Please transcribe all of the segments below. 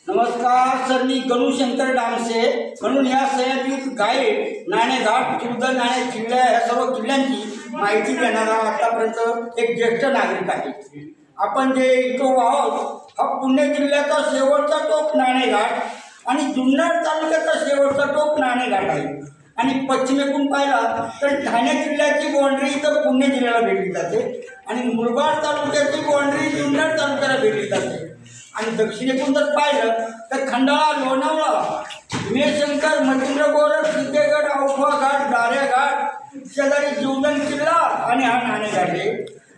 नमस्कार सर, मी गणूशंकर डामसे म्हणून या सह्याद्रीत गाईड, नाणेघाट, चुलदन आणि किल्ल्या या सर्व किल्ल्यांची माहिती देणारा आतापर्यंत एक ज्येष्ठ नागरिक आहे। आपण जे इथं आहोत हा पुणे जिल्ह्याचा शेवटचा टोक नाणेघाट आणि जुन्नर तालुक्याचा शेवटचा टोक नाणेघाट आहे। आणि पश्चिमेकडून पाहिला तर ठाणे जिल्ह्याची बाउंड्री इथं पुणे जिल्ह्याला भेटली जाते आणि मुरबाड तालुक्याची बाउंड्री जुन्नर तालुक्याला भेटली जाते। आणि दक्षिणेकडून जर पाहिलं तर खंडाळा, लोणावळा, भीमेशंकर, मच्छिंद्र गोरख, सिद्धेगड, औफा घाट, दाऱ्या घाट, शेजारी जीवदन किल्ला आणि हा नाणेघाट आहे।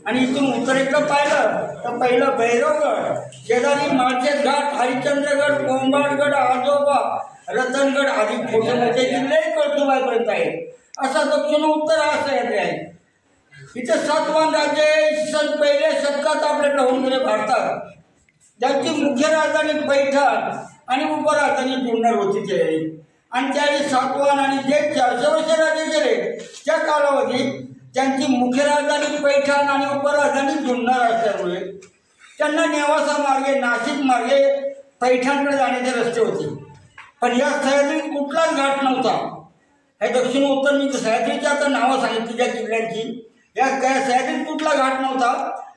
आणि इथून उत्तरेकडं पाहिलं तर पहिलं भैरवगड, शेजारी माळशेज घाट, हरिश्चंद्रगड, कोंबाडगड, आजोबा, रतनगड आदी छोटे मोठे जिल्हे कळसुबाईपर्यंत आहेत। असा दक्षिण उत्तर हा सह्याद्री आहे। इथे सातवाहन राज्य पहिल्या शतकात आपल्याकडे होऊन गेले भारतात, ज्याची मुख्य राजधानी पैठण आणि उपराजधानी जुन्नर होती ते। आणि त्यावेळी सातवाहन आणि जे 400 वर्ष राज्य केले त्या कालावधीत त्यांची मुख्य राजधानी पैठण आणि उपराजधानी जुन्नर असल्यामुळे त्यांना नेवासा मार्गे, नाशिक मार्गे पैठणकडे जाण्याचे रस्ते होते। पण या सह्याद्रीत कुठलाच घाट नव्हता। हे दक्षिण उत्तर मी सह्याद्रीच्या आता नावं सांगितली त्या किल्ल्यांची, या सह्याद्रीत कुठला घाट नव्हता।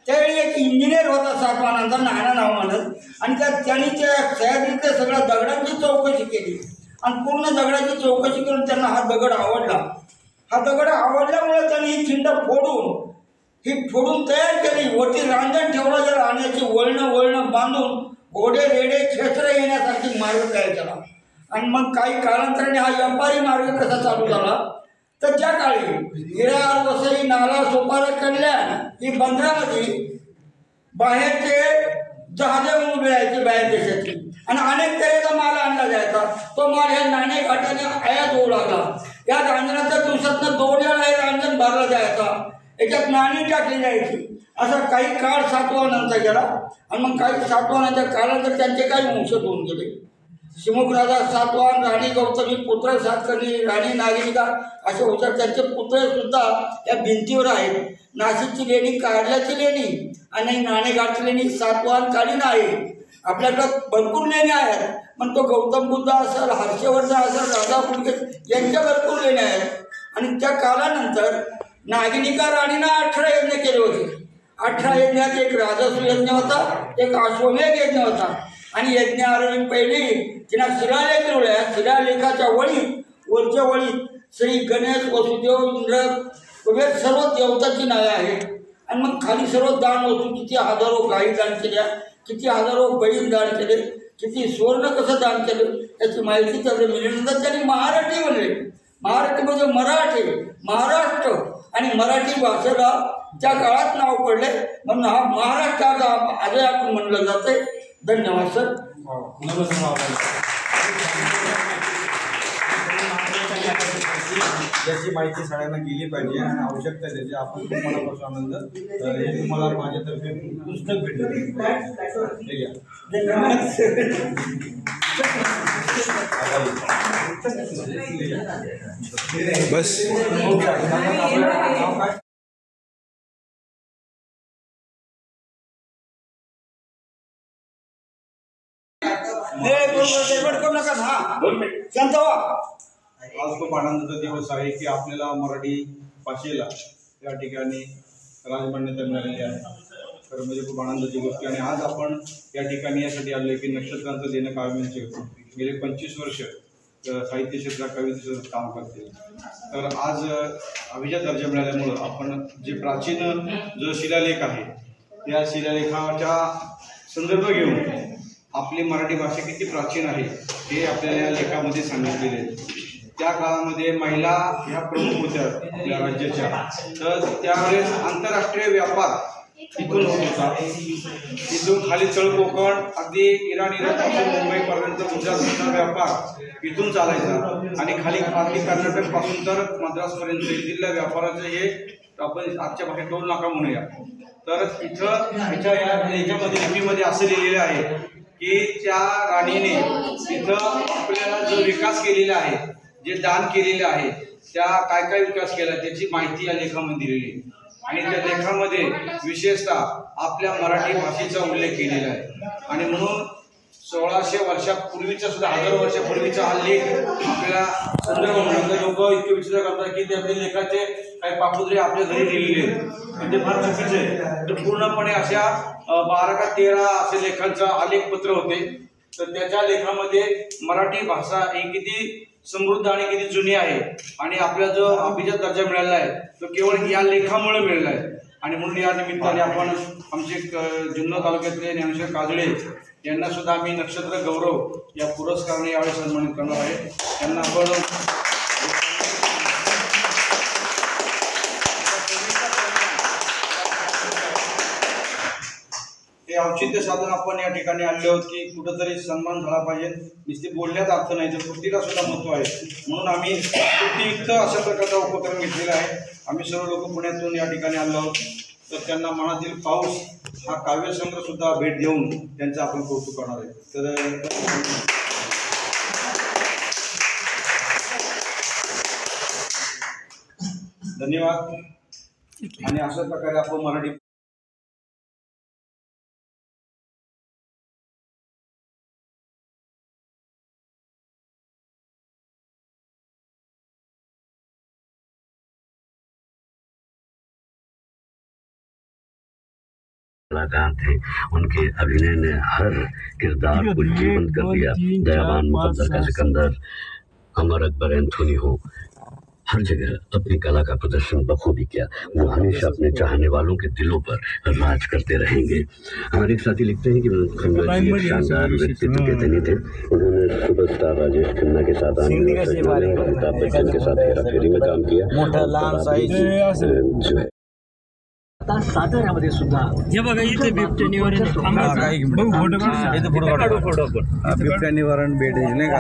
त्यावेळी एक इंजिनियर होता सातवाहनांचा, नाना नाव म्हणत, आणि त्यांनी त्या सह्याद्रीतल्या सगळ्या दगडांची चौकशी केली आणि पूर्ण दगडाची चौकशी करून त्यांना हा दगड आवडला। हा दगड आवडल्यामुळे त्यांनी ही खिंड फोडून तयार केली। वरती रांजण ठेवला गेला आणि याची वळणं बांधून घोडे, रेडे, खेचरे येण्यासारखी मार्ग तयार केला। आणि मग काही कालांतराने हा व्यापारी मार्ग कसा चालू झाला तर त्या काळी विरार, वसई, नाला, सोपारा, कल्याण ही बंदरामध्ये बाहेरचे जहाजे उभे राहायचे बाहेर देशाची आणि अनेक तऱ्हेचा माल आणला जायचा। तो माल ह्या नाणेघाटाने आयात होऊ लागला। या रांजणाच्या दिवसातनं 2 वेळा हे रांजण भरला जायचा, याच्यात नाणी टाकली जायची। असा काही काळ सातवाहनांचा गेला आणि मग काही सातवाहनांच्या काळानंतर त्यांचे काही वंशज होऊन गेले। शिमुखराजा सातवाहन, राणी गौतमी, पुत्र सातकर्णी, राणी नागरिका असे होतात। त्यांचे पुत्र सुद्धा या भिंतीवर आहेत। नाशिकची लेणी, कारल्याची लेणी आणि नाणेघाटची लेणी सातवाहनकालीन आहे। आपल्याकडं भरपूर लेणी आहेत, पण तो गौतम बुद्ध असेल, हर्षवर्धन असेल, राजा पुढे यांच्या भरपूर लेणी आहेत। आणि त्या कालानंतर नागरिका राणीनं 18 यज्ञ केले होते। 18 यज्ञात एक राजस्व यज्ञ होता, एक अश्वमेध यज्ञ होता आणि यज्ञाआरंभी पहिली तिला शिलालेख लिहिला। शिलालेखाच्या वरच्या वळीत श्री गणेश, वसुदेव, इंद्र, कुबेर सर्व देवताची नावे आहेत। आणि मग खाली सर्व दान वस्तू, किती हजारो गायी दान केल्या, किती हजारो बैल दान केले, किती सुवर्ण कसं दान केलं याची माहिती त्याला मिळाल्यानंतर त्यांनी महाराठी म्हणले। महाराठी म्हणजे मराठी, महाराष्ट्र आणि मराठी भाषेला त्या काळात नाव पडले म्हणून हा महाराष्ट्राचा आजही आपण म्हणलं जाते। धन्यवाद सर। याची माहिती सगळ्यांना गेली पाहिजे आणि आवश्यकता त्याची आपण खूप मनापासून आनंद हे तुम्हाला माझ्यातर्फे पुस्तक भेटलं। बस आज खूप आनंदाचा दिवस आहे की आपल्याला मराठी भाषेला या ठिकाणी राजमान्यता मिळालेली आहे। तर म्हणजे खूप आनंदाची गोष्ट। आणि आज आपण या ठिकाणी यासाठी आलो की नक्षत्रांचं देणं काव्यांचे गेले 25 वर्ष साहित्य क्षेत्रात, कविता क्षेत्रात काम करते। तर आज अभिजात दर्जा मिळाल्यामुळं आपण जे प्राचीन जो शिलालेख आहे त्या शिलालेखाच्या संदर्भ घेऊन आपली मराठी भाषा किती प्राचीन आहे हे आपल्याला या लेखामध्ये सांगितलेले आहे। त्या काळामध्ये महिला ह्या प्रमुख होत्या आपल्या राज्याच्या, तर त्यावेळेस आंतरराष्ट्रीय व्यापार इथून होत होता। इथून खाली चळ कोकण अगदी इराणपासून मुंबईपर्यंत गुजरातचा व्यापार इथून चालायचा आणि खाली अगदी कर्नाटकपासून तर मद्रासपर्यंत जिल्हा व्यापाराचं हे आपण आजच्या भाषेत टोल नाका म्हणूया। तर इथं याच्यामध्ये लिपीमध्ये असं लिहिलेलं आहे की त्या राणीने इथं आपल्याला जो विकास केलेला आहे, जे दान केलेले आहे, त्या काय काय विकास केला त्याची माहिती या लेखामध्ये दिलेली आहे। आणि त्या लेखामध्ये विशेषतः आपल्या मराठी भाषेचा उल्लेख केलेला आहे. आणि म्हणून 1600 वर्षापूर्वीचा सुद्धा 1000 वर्षापूर्वीचा हा लेख आपल्याला संदर्भ म्हणून लोक इतके विचार करतात की त्यातील लेखाचे काही पापुद्रे आपल्या घरी लिहिलेले आहेत, ते फार चुकीचे आहे. तर पूर्णपणे अशा 12 का 13 असे लेखांचा आलेखपत्र होते. तर त्याच्या लेखामध्ये मराठी भाषा ही किती समृद्ध आणि किती जुनी आहे आणि आपला जो अभिजात दर्जा मिळाला आहे तो केवळ या लेखामुळे मिळाला आहे. आणि म्हणून या निमित्ताने आपण आमचे जुन्नर तालुक्यातले ज्ञानेश्वर काजळे यांना सुद्धा आम्ही नक्षत्र गौरव या पुरस्काराने यावेळी सन्मानित करणार आहे. त्यांना आपण हे औचित्य साधून आपण या ठिकाणी आले आहोत की कुठंतरी सन्मान झाला पाहिजे. नुसते बोलण्यात अर्थ नाही तर कृतीला सुद्धा महत्त्व आहे. म्हणून आम्ही कृतीयुक्त अशा प्रकारचा उपक्रम घेतलेला आहे. आम्ही सर्व लोक पुण्यातून या ठिकाणी आलो आहोत. तर त्यांना मनातील पाऊस हा काव्यसंग्रह सुद्धा भेट देऊन त्यांचं आपण कौतुक करणार आहे. तर धन्यवाद. आणि अशा प्रकारे आपण मराठी कलाकार थे, उनके अभिनय ने हर किरदार को जीवंत कर दिया. दयावान, मुकद्दर का सिकंदर, अमर अकबर, एंथोनी हो, हर जगह अपनी कला का प्रदर्शन बखूबी किया. वो हमेशा अपने चाहने वालों के दिलों पर राज करते रहेंगे. हमारे एक साथी लिखते हैं कि खन्ना जी एक शानदार व्यक्तित्व के धनी थे. उन्होंने सुपरस्टार राजेश खन्ना के साथ अमिताभ बच्चन के साथ हेरा फेरी में काम किया. जो है साताऱ्यामध्ये सुद्धा हे बघा इथे बिबट्या निवारण बिबट्या निवारण बेड नाही का